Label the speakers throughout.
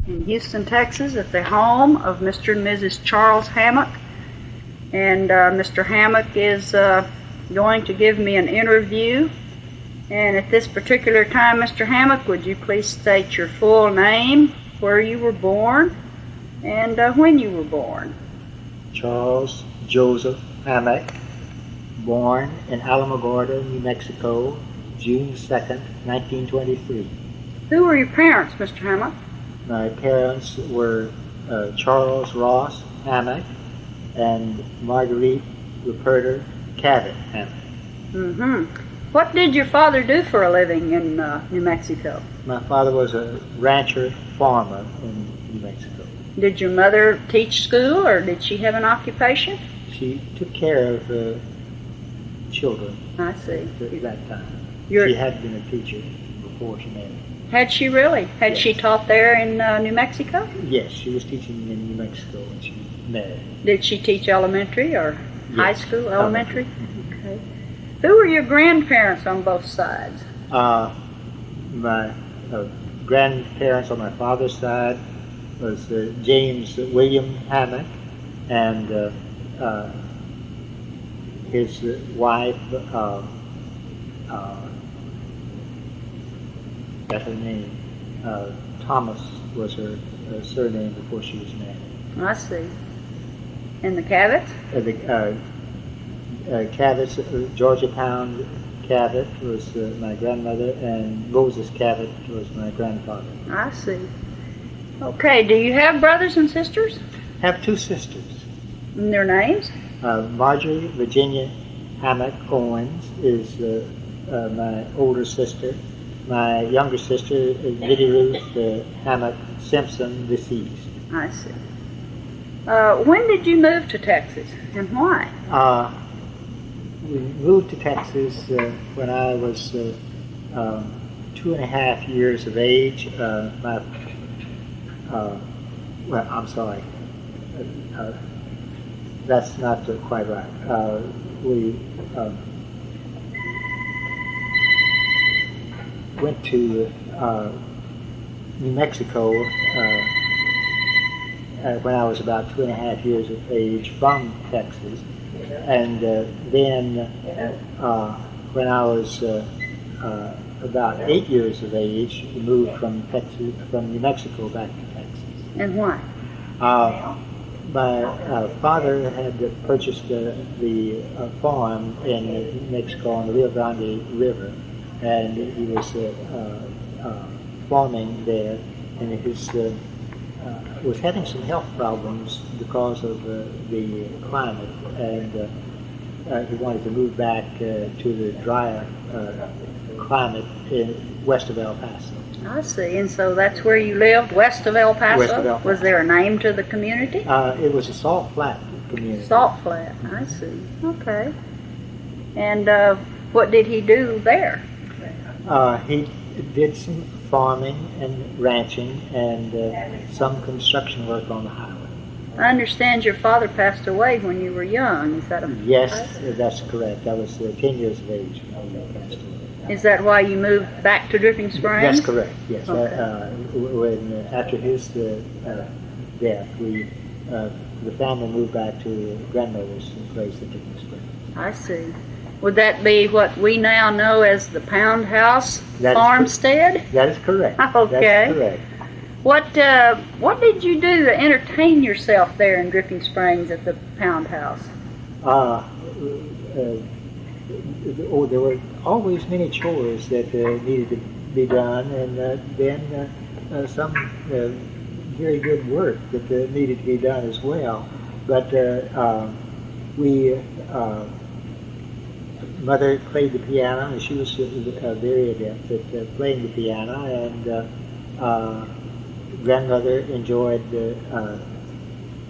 Speaker 1: in Houston, Texas, at the home of Mr. and Mrs. Charles Hammack. And Mr. Hammack is going to give me an interview. And at this particular time, Mr. Hammack, would you please state your full name, where you were born, and when you were born?
Speaker 2: Charles Joseph Hammack, born in Alamogordo, New Mexico, June 2nd, 1923.
Speaker 1: Who were your parents, Mr. Hammack?
Speaker 2: My parents were Charles Ross Hammack and Marguerite Ruperta Cabot Hammack.
Speaker 1: Mm-hmm. What did your father do for a living in New Mexico?
Speaker 2: My father was a rancher farmer in New Mexico.
Speaker 1: Did your mother teach school, or did she have an occupation?
Speaker 2: She took care of children.
Speaker 1: I see.
Speaker 2: At that time.
Speaker 1: She
Speaker 2: had been a teacher before she married.
Speaker 1: Had she really? Had
Speaker 2: Yes.
Speaker 1: she taught there in New Mexico?
Speaker 2: Yes, she was teaching in New Mexico when she married.
Speaker 1: Did she teach elementary or high
Speaker 2: Yes,
Speaker 1: school, elementary?
Speaker 2: Mhm.
Speaker 1: Okay. Who were your grandparents on both sides?
Speaker 2: My grandparents on my father's side was James William Hammack and his wife, got her name, Thomas was her surname before she was married.
Speaker 1: I see. And the Cabots?
Speaker 2: Cabot, Georgetown Cabot was my grandmother, and Moses Cabot was my grandfather.
Speaker 1: I see. Okay, do you have brothers and sisters?
Speaker 2: I have two sisters.
Speaker 1: And their names?
Speaker 2: Marjorie Virginia Hammack Owens is my older sister. My younger sister is Biddy Ruth Hammack Simpson, deceased.
Speaker 1: I see. When did you move to Texas, and why?
Speaker 2: We moved to Texas when I was 2.5 years of age. Well, I'm sorry. That's not quite right. We went to New Mexico when I was about 2.5 years of age from Texas. And then when I was about 8 years of age, we moved from New Mexico back to Texas.
Speaker 1: And why?
Speaker 2: My father had purchased the farm in New Mexico on the Rio Grande River, and he was farming there, and his was having some health problems because of the climate, and he wanted to move back to the drier climate west of El Paso.
Speaker 1: I see. And so that's where you lived, west of El Paso?
Speaker 2: West of El Paso.
Speaker 1: Was there a name to the community?
Speaker 2: It was a salt flat community.
Speaker 1: Salt Flat. I see. Okay. And what did he do there?
Speaker 2: He did some farming and ranching and some construction work on the highway.
Speaker 1: I understand your father passed away when you were young. Is that a
Speaker 2: Yes, that's correct. I was 10 years of age when he passed away.
Speaker 1: Is that why you moved back to Dripping Springs?
Speaker 2: That's correct, yes.
Speaker 1: Okay.
Speaker 2: When after his death, the family moved back to grandmother's place in Dripping Springs.
Speaker 1: I see. Would that be what we now know as the Pound House farmstead?
Speaker 2: That is correct.
Speaker 1: Okay.
Speaker 2: That's correct.
Speaker 1: What did you do to entertain yourself there in Dripping Springs at the Pound House?
Speaker 2: There were always many chores that needed to be done, and then some very good work that needed to be done as well. But Mother played the piano, and she was very adept at playing the piano, and grandmother enjoyed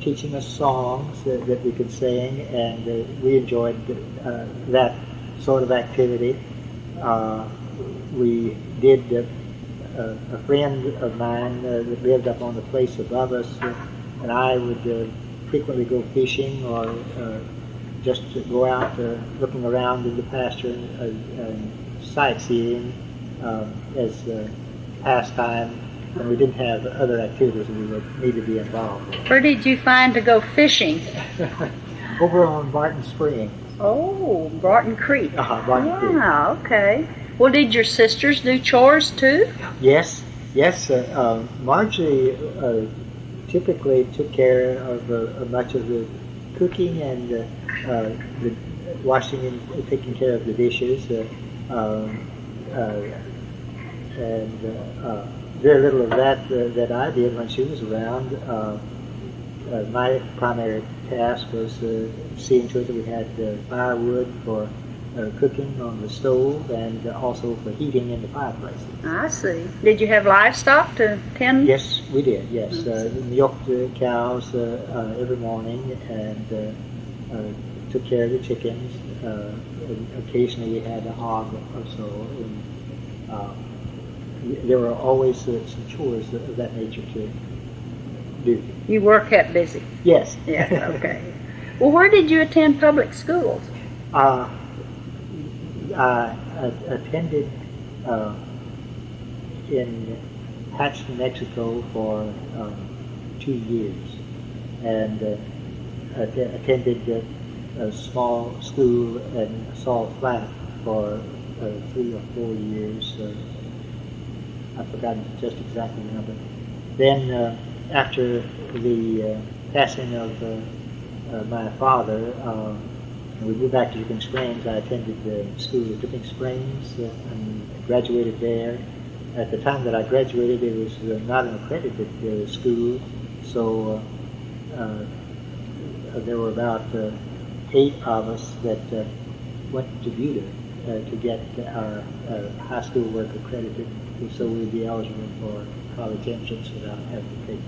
Speaker 2: teaching us songs that we could sing, and we enjoyed that sort of activity. We did, a friend of mine that lived up on the place above us, and I would frequently go fishing or just to go out looking around in the pasture and sightseeing as pastime. and we didn't have other activities we would need to be involved in.
Speaker 1: Where did you find to go fishing?
Speaker 2: Over on Barton Springs.
Speaker 1: Oh, Barton Creek.
Speaker 2: Barton Creek.
Speaker 1: Wow, okay. Well, did your sisters do chores too?
Speaker 2: Yes. Marjorie typically took care of much of the cooking and the washing and taking care of the dishes, and very little of that I did when she was around. My primary task was seeing to it that we had firewood for cooking on the stove and also for heating in the fireplace.
Speaker 1: I see. Did you have livestock to tend?
Speaker 2: Yes, we did, yes. Milked the cows every morning and took care of the chickens. And occasionally we had a hog or so. And, there were always some chores of that nature to do.
Speaker 1: You were kept busy?
Speaker 2: Yes.
Speaker 1: Yeah, okay. Well, where did you attend public schools?
Speaker 2: I attended in Hatch, New Mexico for 2 years, and attended a small school in Salt Flat for 3 or 4 years. I've forgotten just exactly the number. Then after the passing of my father, we moved back to Dripping Springs. I attended the school at Dripping Springs and graduated there. At the time that I graduated, it was not an accredited school, so there were about 8 of us that went to Buda to get our high school work accredited, so we'd be eligible for college entrance without having to take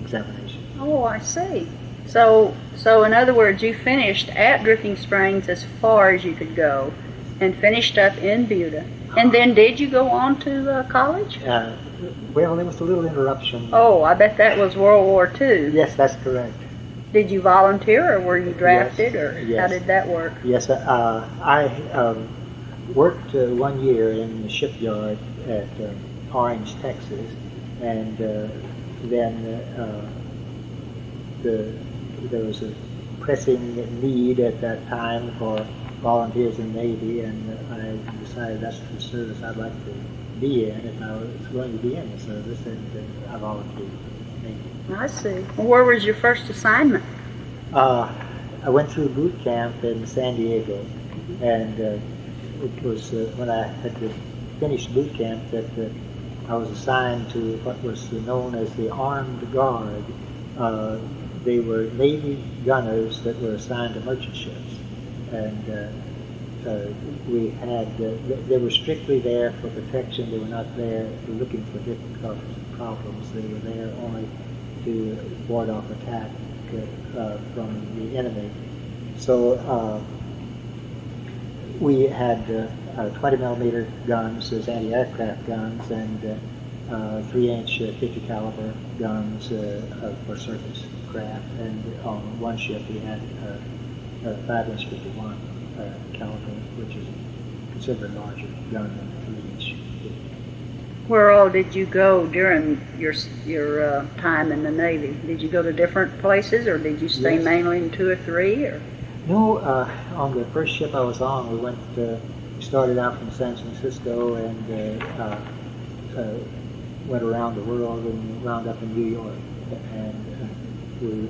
Speaker 2: examination.
Speaker 1: Oh, I see. So in other words, you finished at Dripping Springs as far as you could go, and finished up in Buda. And then did you go on to college?
Speaker 2: Well, there was a little interruption.
Speaker 1: Oh, I bet that was World War II.
Speaker 2: Yes, that's correct.
Speaker 1: Did you volunteer, or were you drafted,
Speaker 2: Yes,
Speaker 1: or
Speaker 2: yes.
Speaker 1: how did that work?
Speaker 2: Yes, I worked 1 year in the shipyard at Orange, Texas, and then there was a pressing need at that time for volunteers in the Navy, and I decided that's the service I'd like to be in if I was going to be in the service, and I volunteered for the Navy.
Speaker 1: I see. Well, where was your first assignment?
Speaker 2: I went through boot camp in San Diego, and it was when I had to finish boot camp that I was assigned to what was known as the Armed Guard. They were Navy gunners that were assigned to merchant ships, and we had they were strictly there for protection. They were not there looking for difficult problems. They were there only to ward off attack from the enemy. So we had 20 millimeter guns as anti-aircraft guns, and 3-inch 50 caliber guns for surface craft, and on one ship we had a 5-inch 51 caliber, which is considered a larger gun than a 3-inch 50.
Speaker 1: Where all did you go during your time in the Navy? Did you go to different places, or did you stay
Speaker 2: Yes.
Speaker 1: mainly in 2 or 3? Or?
Speaker 2: No, on the first ship I was on, we went. We started out from San Francisco and went around the world and wound up in New York. And we,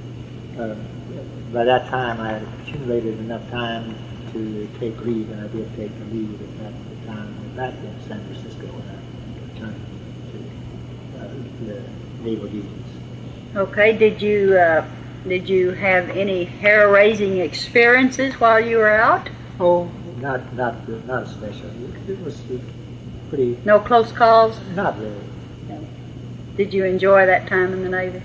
Speaker 2: by that time, I had accumulated enough time to take leave, and I did take a leave at that time. Back in San Francisco, when I returned to the naval duties.
Speaker 1: Okay. Did you have any hair-raising experiences while you were out?
Speaker 2: Oh, not especially. It was pretty.
Speaker 1: No close calls?
Speaker 2: Not really.
Speaker 1: No. Did you enjoy that time in the Navy?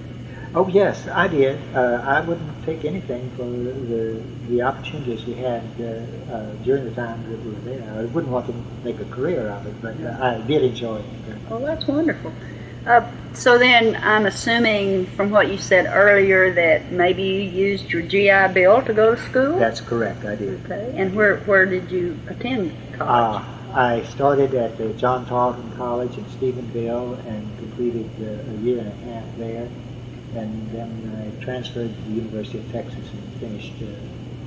Speaker 2: Oh yes, I did. I wouldn't take anything for the opportunities we had during the time that we were there. I wouldn't want to make a career of it, but I did enjoy it.
Speaker 1: Oh, that's wonderful. So then I'm assuming from what you said earlier that maybe you used your GI Bill to go to school?
Speaker 2: That's correct, I did.
Speaker 1: Okay. And where did you attend college?
Speaker 2: I started at John Tarleton College in Stephenville and completed a year and a half there, and then I transferred to the University of Texas and finished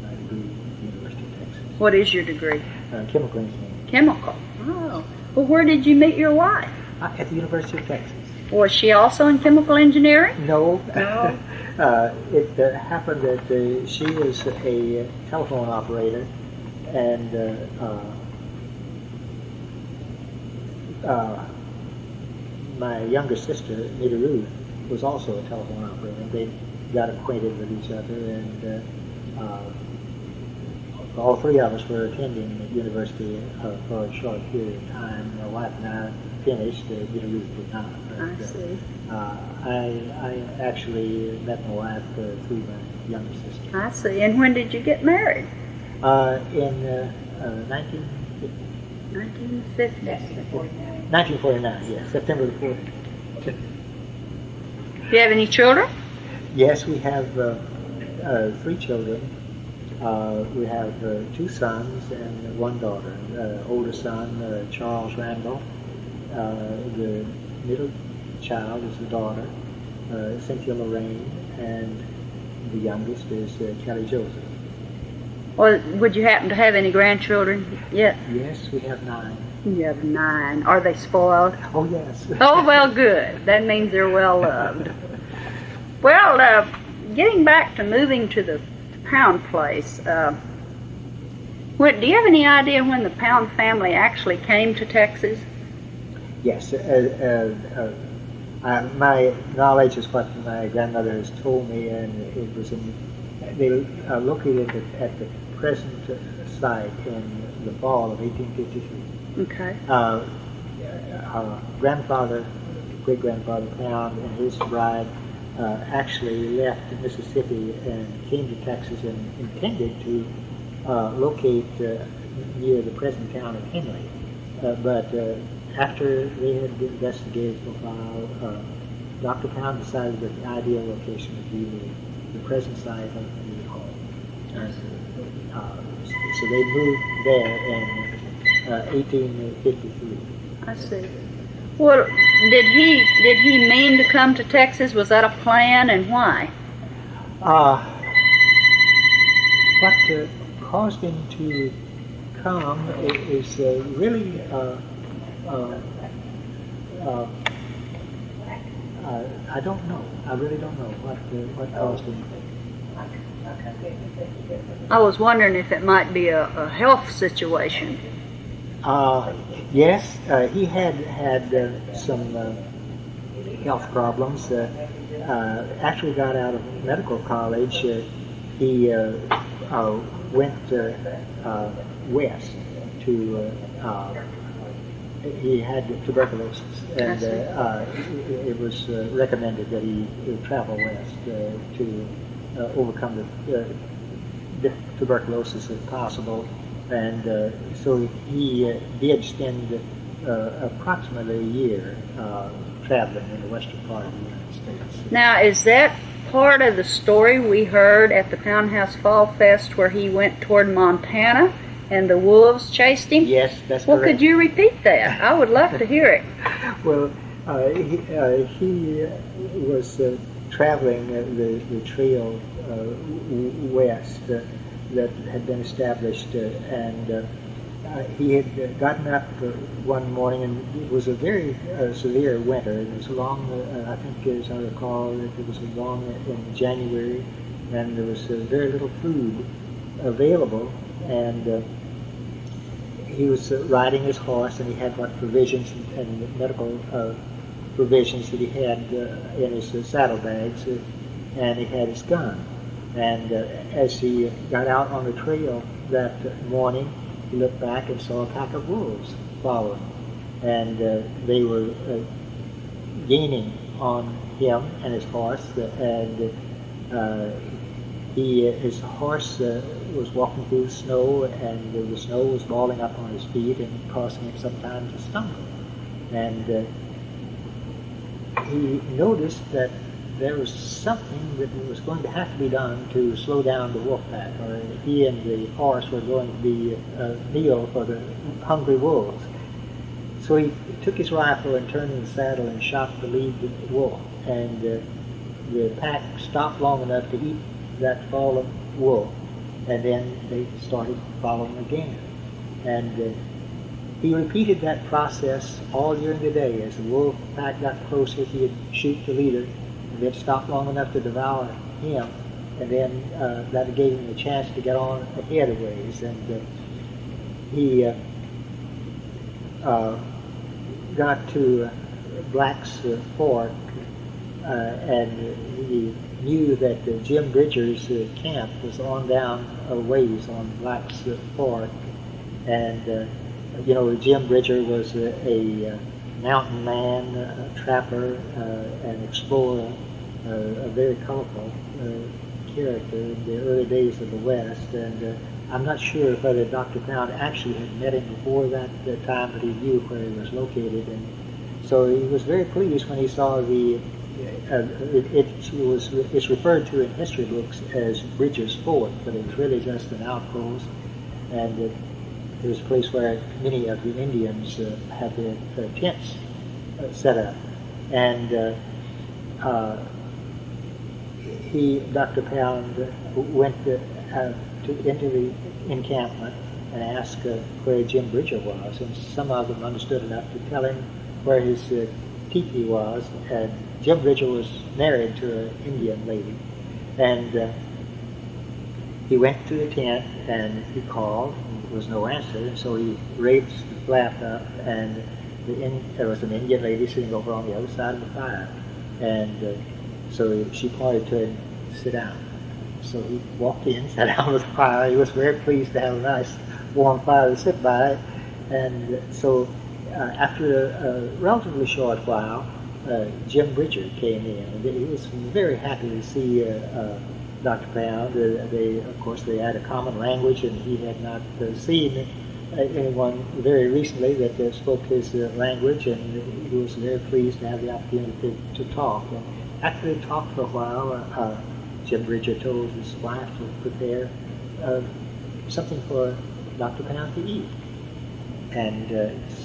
Speaker 2: my degree at the University of Texas.
Speaker 1: What is your degree?
Speaker 2: Chemical engineering.
Speaker 1: Chemical. Oh. Well, where did you meet your wife?
Speaker 2: At the University of Texas.
Speaker 1: Was she also in chemical engineering?
Speaker 2: No.
Speaker 1: No.
Speaker 2: It happened that she was a telephone operator, and my younger sister, Nita Ruth, was also a telephone operator. And they got acquainted with each other, and all three of us were attending the university for a short period of time. My wife and I finished. Nita Ruth did not.
Speaker 1: I see.
Speaker 2: I actually met my wife through my younger sister.
Speaker 1: I see. And when did you get married?
Speaker 2: In 1950.
Speaker 1: 1950.
Speaker 2: 1949, yes, September the 4th.
Speaker 1: Do you have any children?
Speaker 2: Yes, we have 3 children. We have 2 sons and 1 daughter. Older son, Charles Randall. The middle child is the daughter, Cynthia Lorraine, and the youngest is Kelly Joseph.
Speaker 1: Or would you happen to have any grandchildren yet?
Speaker 2: Yes, we have 9.
Speaker 1: You have 9. Are they spoiled?
Speaker 2: Oh, yes.
Speaker 1: Oh, well, good. That means they're well loved. Well, getting back to moving to the Pound place, do you have any idea when the Pound family actually came to Texas?
Speaker 2: Yes. My knowledge is what my grandmother has told me, and it was they located at the present site in the fall of 1853.
Speaker 1: Okay.
Speaker 2: Grandfather, great-grandfather Pound and his bride actually left Mississippi and came to Texas and intended to locate near the present town of Henley. But after they had investigated for a while, Dr. Pound decided that the ideal location would be the present site of the home. So they moved there in 1853.
Speaker 1: I see. Well, did he mean to come to Texas? Was that a plan, and why?
Speaker 2: What caused him to come is really I don't know. I really don't know what caused him.
Speaker 1: I was wondering if it might be a health situation.
Speaker 2: Yes, he had some health problems. Actually got out of medical college. He went west to, he had tuberculosis, and it was recommended that he travel west to overcome the tuberculosis if possible. And so he did spend approximately a year traveling in the western part of the United States.
Speaker 1: Now, is that part of the story we heard at the Pound House Fall Fest where he went toward Montana and the wolves chased him?
Speaker 2: Yes, that's
Speaker 1: well,
Speaker 2: correct.
Speaker 1: Could you repeat that? I would love to hear it.
Speaker 2: Well, he was traveling the trail west that had been established, and he had gotten up one morning, and it was a very severe winter. It was long, I think as I recall, it was long in January, and there was very little food available, and he was riding his horse, and he had what provisions and medical provisions that he had in his saddlebags, and he had his gun. And as he got out on the trail that morning, he looked back and saw a pack of wolves following. And they were gaining on him and his horse. And his horse was walking through the snow, and the snow was balling up on his feet and causing him sometimes to stumble. And he noticed that there was something that was going to have to be done to slow down the wolf pack, or he and the horse were going to be a meal for the hungry wolves. So he took his rifle and turned in the saddle and shot the lead wolf, and the pack stopped long enough to eat that fallen wolf, and then they started following again. And he repeated that process all during the day. As the wolf pack got closer, he would shoot the leader, and then stop long enough to devour him, and then that gave him a chance to get on ahead of ways. And he got to Black's Fork, and he knew that Jim Bridger's camp was on down a ways on Black's Fork, and Jim Bridger was a mountain man, a trapper, an explorer, a very colorful character in the early days of the West. And I'm not sure whether Dr. Pound actually had met him before that time, but he knew where he was located. And so he was very pleased when he saw it's referred to in history books as Bridger's Fort, but it was really just an outpost. And it was a place where many of the Indians had their tents set up. And Dr. Pound went into the encampment and asked where Jim Bridger was, and some of them understood enough to tell him where his teepee was. And Jim Bridger was married to an Indian lady, and he went to the tent and he called. There was no answer, and so he raised the flap up, and there was an Indian lady sitting over on the other side of the fire, and so she pointed to him to sit down. So he walked in, sat down with the fire. He was very pleased to have a nice warm fire to sit by, and so after a relatively short while, Jim Bridger came in, and he was very happy to see Dr. Pound. Of course, they had a common language, and he had not seen anyone very recently that spoke his language, and he was very pleased to have the opportunity to talk. And after they talked for a while, Jim Bridger told his wife to prepare something for Dr. Pound to eat. And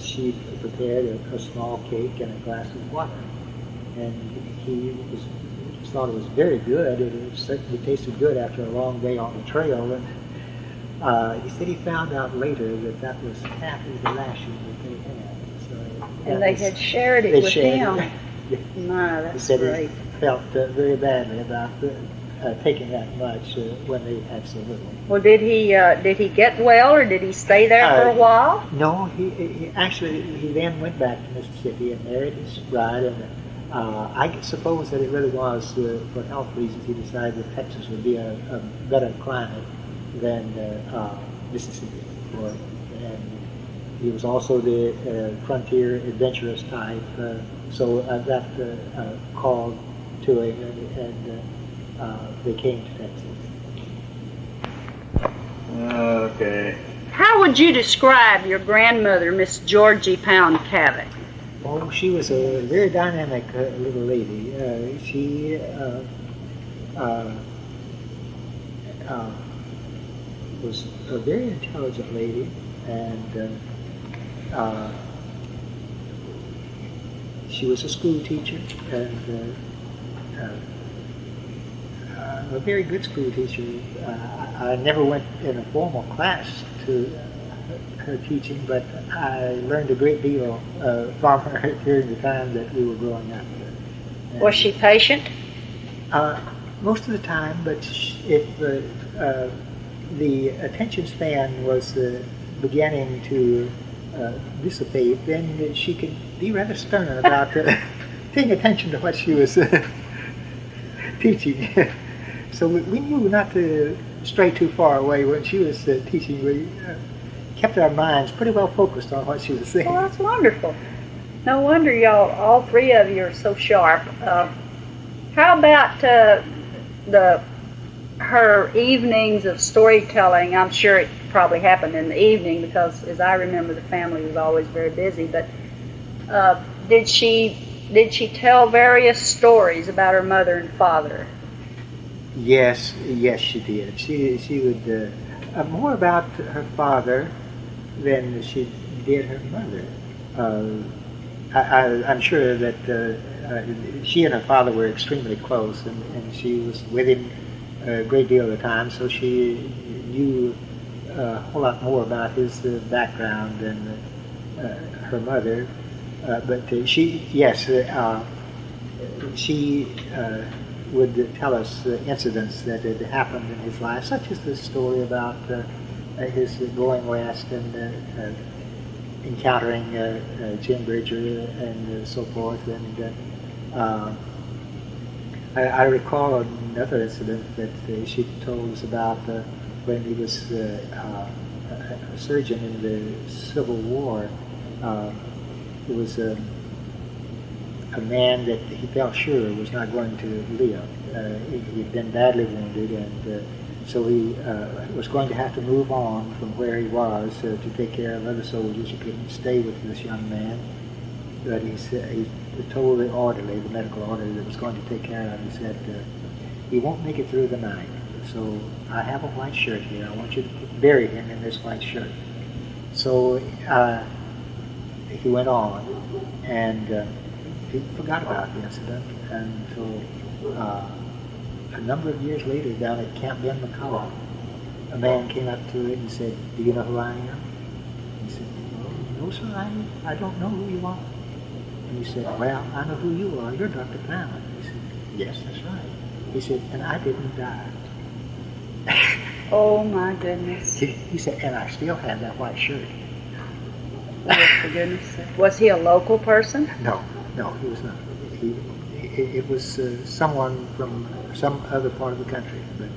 Speaker 2: she prepared a small cake and a glass of water. And he thought it was very good. It certainly tasted good after a long day on the trail. And he said he found out later that was half of the ration that they had. So
Speaker 1: and they had shared it with him. No, that's
Speaker 2: he said
Speaker 1: great.
Speaker 2: He felt very badly about taking that much when they had so little.
Speaker 1: Well, did he get well, or did he stay there for a while?
Speaker 2: No, he then went back to Mississippi and married his bride, and I suppose that it really was for health reasons he decided that Texas would be a better climate than Mississippi. And he was also the frontier adventurous type, so I got called to him, and they came to Texas.
Speaker 3: Okay.
Speaker 1: How would you describe your grandmother, Miss Georgie Pound Cavett?
Speaker 2: Oh, she was a very dynamic little lady. She was a very intelligent lady, and she was a school teacher, and a very good school teacher. I never went in a formal class to her teaching, but I learned a great deal from her during the time that we were growing up. And
Speaker 1: Was she patient?
Speaker 2: most of the time, but if the attention span was beginning to dissipate, then she could be rather stern about paying attention to what she was teaching. So we knew not to stray too far away when she was teaching. We kept our minds pretty well focused on what she was saying.
Speaker 1: Well, that's wonderful. No wonder y'all, all three of you, are so sharp. How about her evenings of storytelling? I'm sure it probably happened in the evening because, as I remember, the family was always very busy. But did she did she tell various stories about her mother and father?
Speaker 2: Yes, she did. She would more about her father than she did her mother. I'm sure that she and her father were extremely close, and she was with him a great deal of the time, so she knew a whole lot more about his background than her mother. But she would tell us incidents that had happened in his life, such as the story about his going west and encountering Jim Bridger and so forth. And I recall another incident that she told us about when he was a surgeon in the Civil War. It was a man that he felt sure was not going to live. He'd been badly wounded, and so he was going to have to move on from where he was to take care of other soldiers. He couldn't stay with this young man. But he told the orderly, the medical orderly that was going to take care of him, he said, he won't make it through the night, so I have a white shirt here. I want you to bury him in this white shirt. So he went on, and he forgot about the incident until a number of years later down at Camp Ben McCullough, a man came up to it and said, "Do you know who I am?" He said, "No, sir, I don't know who you are." And he said, "Well, I know who you are. You're Dr. Palin." He said, "Yes, that's right." He said, "And I didn't die."
Speaker 1: Oh my goodness.
Speaker 2: He said, "And I still have that white shirt."
Speaker 1: Oh, for goodness sake. Was he a local person?
Speaker 2: No, he was not. It was someone from some other part of the country. But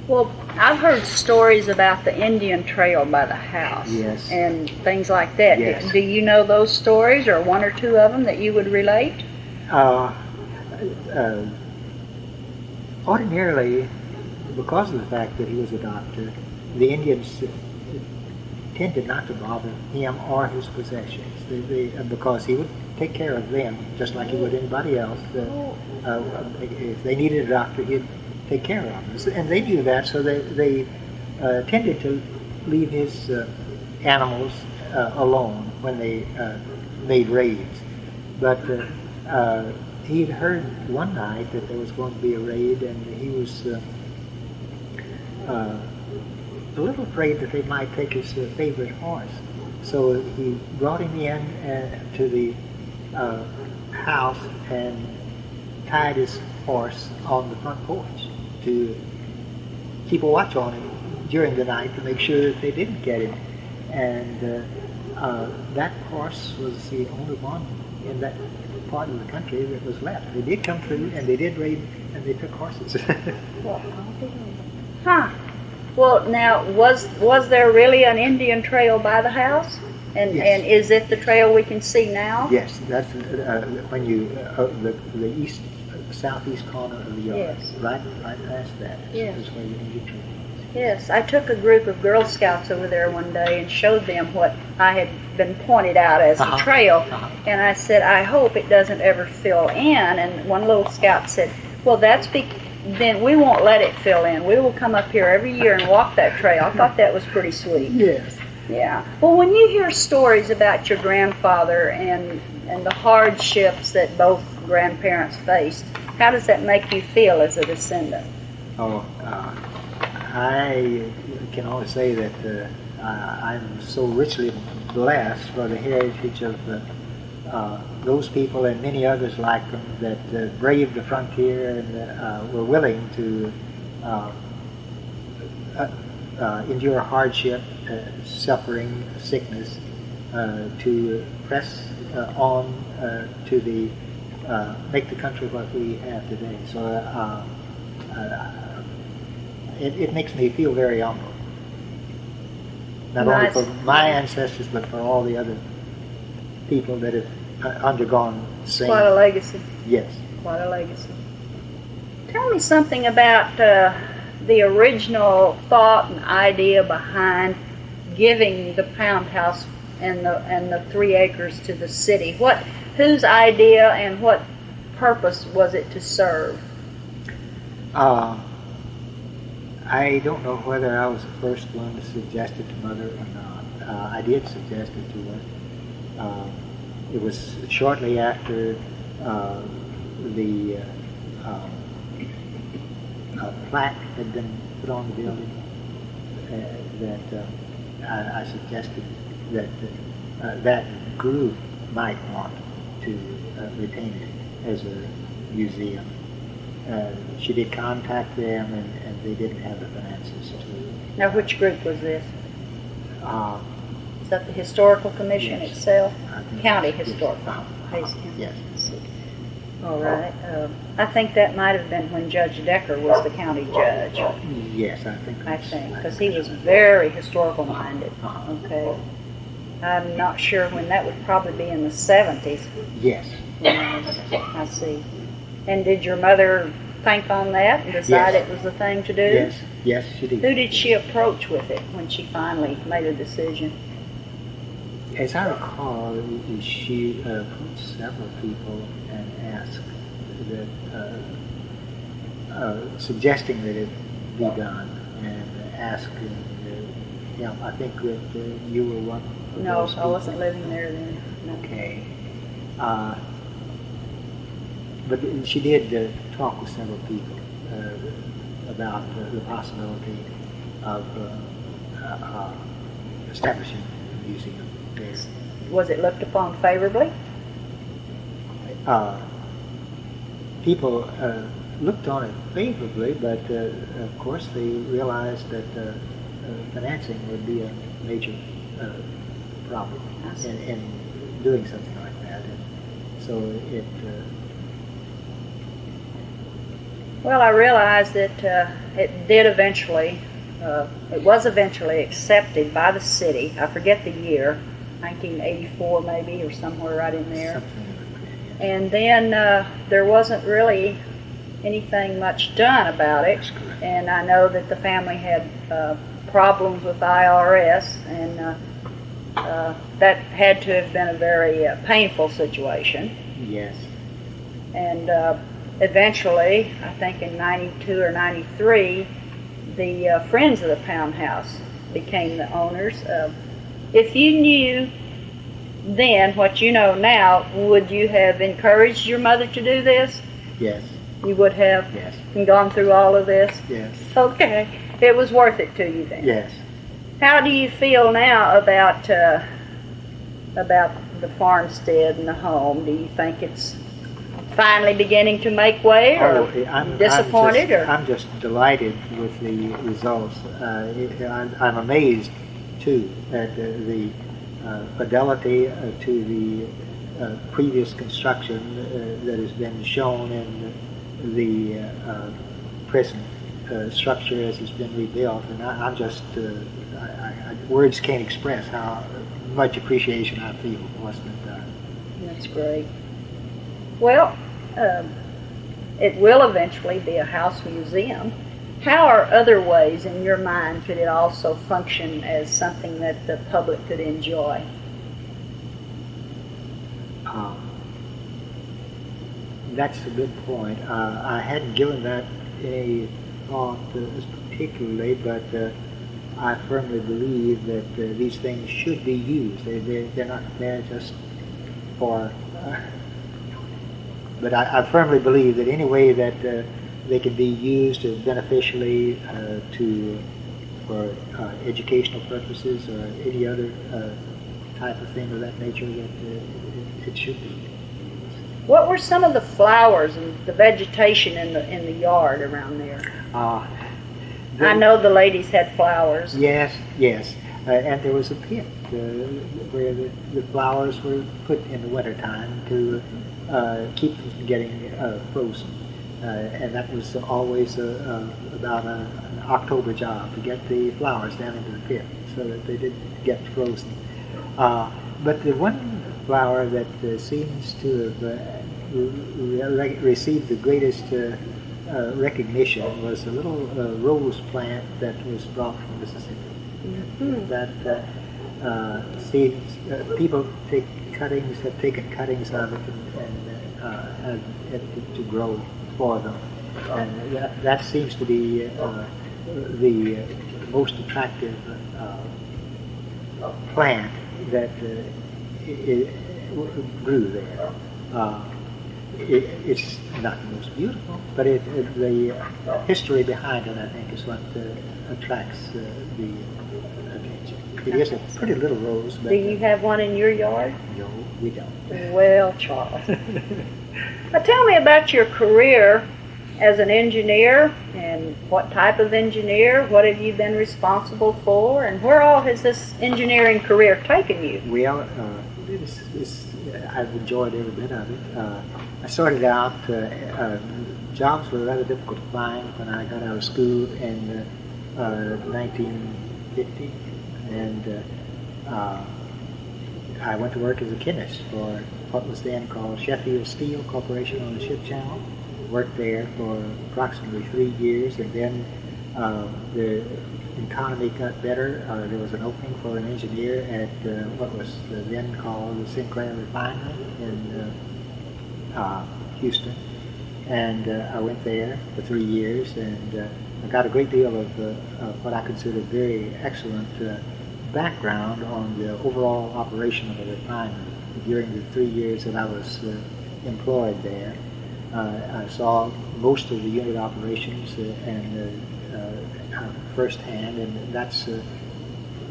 Speaker 1: well, I've heard stories about the Indian Trail by the house.
Speaker 2: Yes.
Speaker 1: And things like that.
Speaker 2: Yes.
Speaker 1: Do you know those stories, or one or two of them that you would relate?
Speaker 2: Ordinarily, because of the fact that he was a doctor, the Indians tended not to bother him or his possessions, because he would take care of them just like he would anybody else. If they needed a doctor, he'd take care of them, and they knew that, so they tended to leave his animals alone when they made raids. But he had heard one night that there was going to be a raid, and he was a little afraid that they might take his favorite horse. So he brought him in to the house and tied his horse on the front porch to keep a watch on him during the night to make sure that they didn't get him. And that horse was the only one in that part of the country that was left. They did come through, and they did raid, and they took horses.
Speaker 1: Huh. Well, now, was there really an Indian trail by the house? And
Speaker 2: Yes.
Speaker 1: And is it the trail we can see now?
Speaker 2: Yes, that's when you the southeast corner of the yard.
Speaker 1: Yes.
Speaker 2: Right past that.
Speaker 1: Yes.
Speaker 2: Is where the Indian trail is.
Speaker 1: Yes, I took a group of Girl Scouts over there one day and showed them what I had been pointed out as the trail. And I said, I hope it doesn't ever fill in. And one little scout said, well, then we won't let it fill in. We will come up here every year and walk that trail. I thought that was pretty sweet.
Speaker 2: Yes.
Speaker 1: Yeah. Well, when you hear stories about your grandfather and the hardships that both grandparents faced, how does that make you feel as a descendant?
Speaker 2: Oh, I can only say that I'm so richly blessed for the heritage of those people and many others like them that braved the frontier and were willing to endure hardship, suffering, sickness, to press on to make the country what we have today. So it makes me feel very humble. Not only for my ancestors, but for all the other people that have undergone the same.
Speaker 1: Quite a legacy.
Speaker 2: Yes.
Speaker 1: Quite a legacy. Tell me something about the original thought and idea behind giving the Pound House and the 3 acres to the city. Whose idea and what purpose was it to serve?
Speaker 2: I don't know whether I was the first one to suggest it to Mother or not. I did suggest it to her. It was shortly after the plaque had been put on the building that I suggested that that group might want to retain it as a museum. She did contact them, and they didn't have the finances to.
Speaker 1: Now, which group was this? Is that the Historical Commission
Speaker 2: Yes.
Speaker 1: itself? County
Speaker 2: Yes.
Speaker 1: Historical.
Speaker 2: Yes.
Speaker 1: All right. I think that might have been when Judge Decker was the county judge.
Speaker 2: Yes, I think.
Speaker 1: Because he was very historical minded.
Speaker 2: Uh-huh.
Speaker 1: Okay. I'm not sure when. That would probably be in the 70s.
Speaker 2: Yes.
Speaker 1: I see. And did your mother think on that and decide it was the thing to do?
Speaker 2: Yes, she did.
Speaker 1: Who did she approach with it when she finally made a decision?
Speaker 2: As I recall, she approached several people and asked that, suggesting that it be done, and asking, I think that you were one of
Speaker 1: No,
Speaker 2: those
Speaker 1: I wasn't living there then. No.
Speaker 2: Okay. But she did talk with several people about the possibility of establishing a museum there.
Speaker 1: Was it looked upon favorably?
Speaker 2: People looked on it favorably, but of course they realized that financing would be a major problem in doing something like that. And so it.
Speaker 1: Well, I realize that it was eventually accepted by the city. I forget the year, 1984 maybe, or somewhere right in there. And then there wasn't really anything much done about it. And I know that the family had problems with IRS, and that had to have been a very painful situation.
Speaker 2: Yes.
Speaker 1: And eventually, I think in 92 or 93, the Friends of the Pound House became the owners. If you knew then what you know now, would you have encouraged your mother to do this?
Speaker 2: Yes.
Speaker 1: You would have?
Speaker 2: Yes.
Speaker 1: And gone through all of this?
Speaker 2: Yes.
Speaker 1: Okay. It was worth it to you then?
Speaker 2: Yes.
Speaker 1: How do you feel now about the farmstead and the home? Do you think it's finally beginning to make way, or disappointed?
Speaker 2: I'm just delighted with the results. I'm amazed, too, at the fidelity to the previous construction that has been shown in the present structure as it's been rebuilt. And I'm just, words can't express how much appreciation I feel for what's been done.
Speaker 1: That's great. Well, it will eventually be a house museum. How are other ways in your mind could it also function as something that the public could enjoy?
Speaker 2: That's a good point. I hadn't given that any thought particularly, but I firmly believe that these things should be used. They're not there just for... But I firmly believe that any way that they can be used beneficially for educational purposes or any other type of thing of that nature, that it should be.
Speaker 1: What were some of the flowers and the vegetation in the yard around there? I know the ladies had flowers.
Speaker 2: Yes, and there was a pit where the flowers were put in the wintertime to keep them from getting frozen. And that was always about an October job, to get the flowers down into the pit so that they didn't get frozen. But the one flower that seems to have received the greatest recognition was a little rose plant that was brought from Mississippi.
Speaker 1: Mm-hmm.
Speaker 2: That seeds. People have taken cuttings of it and have it to grow for them. And that seems to be the most attractive plant that grew there. It's not the most beautiful, but the history behind it, I think, is what attracts the attention. It is a pretty little rose. But,
Speaker 1: Do you have one in your yard?
Speaker 2: No, we don't.
Speaker 1: Well, Charles. Now tell me about your career as an engineer, and what type of engineer, what have you been responsible for, and where all has this engineering career taken you?
Speaker 2: Well, I've enjoyed every bit of it. I started out, jobs were rather difficult to find when I got out of school in 1950, and I went to work as a chemist for what was then called Sheffield Steel Corporation on the Ship Channel. Worked there for approximately 3 years, and then the economy got better. There was an opening for an engineer at what was then called the Sinclair Refinery in Houston, and I went there for 3 years, and I got a great deal of what I consider very excellent background on the overall operation of the refinery during the 3 years that I was employed there. I saw most of the unit operations and firsthand, and that's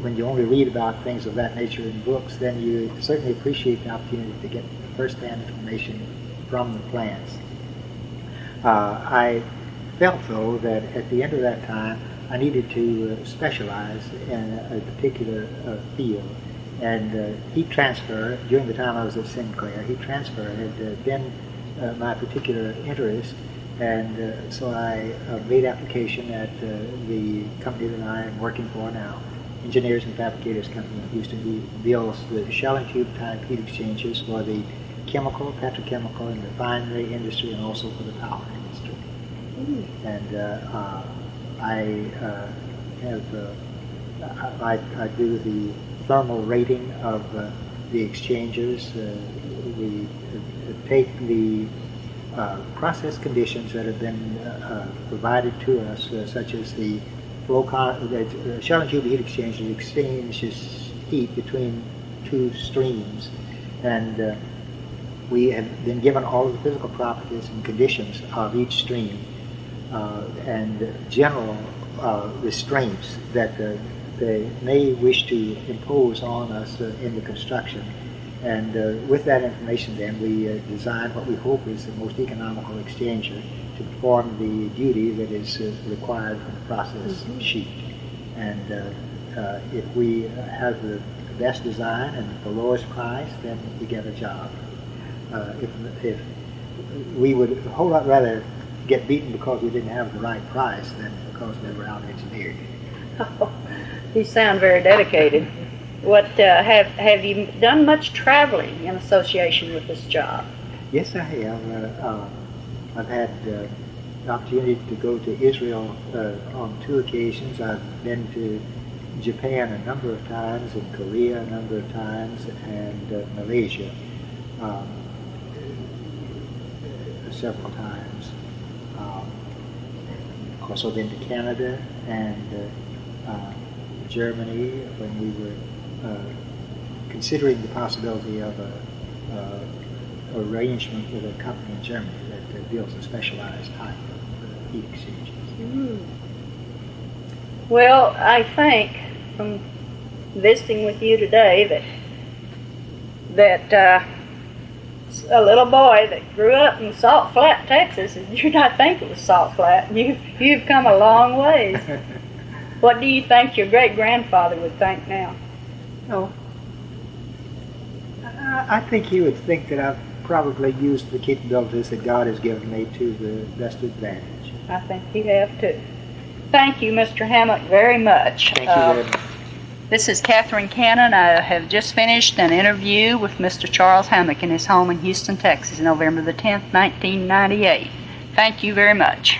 Speaker 2: when you only read about things of that nature in books, then you certainly appreciate the opportunity to get firsthand information from the plants. I felt, though, that at the end of that time, I needed to specialize in a particular field. And heat transfer, during the time I was at Sinclair, heat transfer had been my particular interest, and so I made application at the company that I am working for now, Engineers and Fabricators Company in Houston, who builds the shell and tube type heat exchangers for the chemical, petrochemical, and refinery industry, and also for the power industry. And I do the thermal rating of the exchangers. We take the process conditions that have been provided to us, such as the shell and tube heat exchanger exchanges heat between two streams, and we have been given all of the physical properties and conditions of each stream and general restraints that they may wish to impose on us in the construction. And with that information, then, we design what we hope is the most economical exchanger to perform the duty that is required from the process sheet. And if we have the best design and the lowest price, then we get a job. If we would a whole lot rather get beaten because we didn't have the right price than because we were out-engineered.
Speaker 1: Oh, you sound very dedicated. What have you done much traveling in association with this job?
Speaker 2: Yes, I have. I've had the opportunity to go to Israel on 2 occasions. I've been to Japan a number of times, and Korea a number of times, and Malaysia several times. Also been to Canada and Germany when we were considering the possibility of a arrangement with a company in Germany that builds a specialized type of heat exchangers.
Speaker 1: Well, I think from visiting with you today that a little boy that grew up in Salt Flat, Texas, and you not think it was Salt Flat. You've come a long ways. What do you think your great-grandfather would think now?
Speaker 2: Oh, I think he would think that I've probably used the capabilities that God has given me to the best advantage.
Speaker 1: I think you have too. Thank you, Mr. Hammack, very much.
Speaker 2: Thank you very much.
Speaker 1: This is Katherine Cannon. I have just finished an interview with Mr. Charles Hammack in his home in Houston, Texas, November the 10th, 1998. Thank you very much.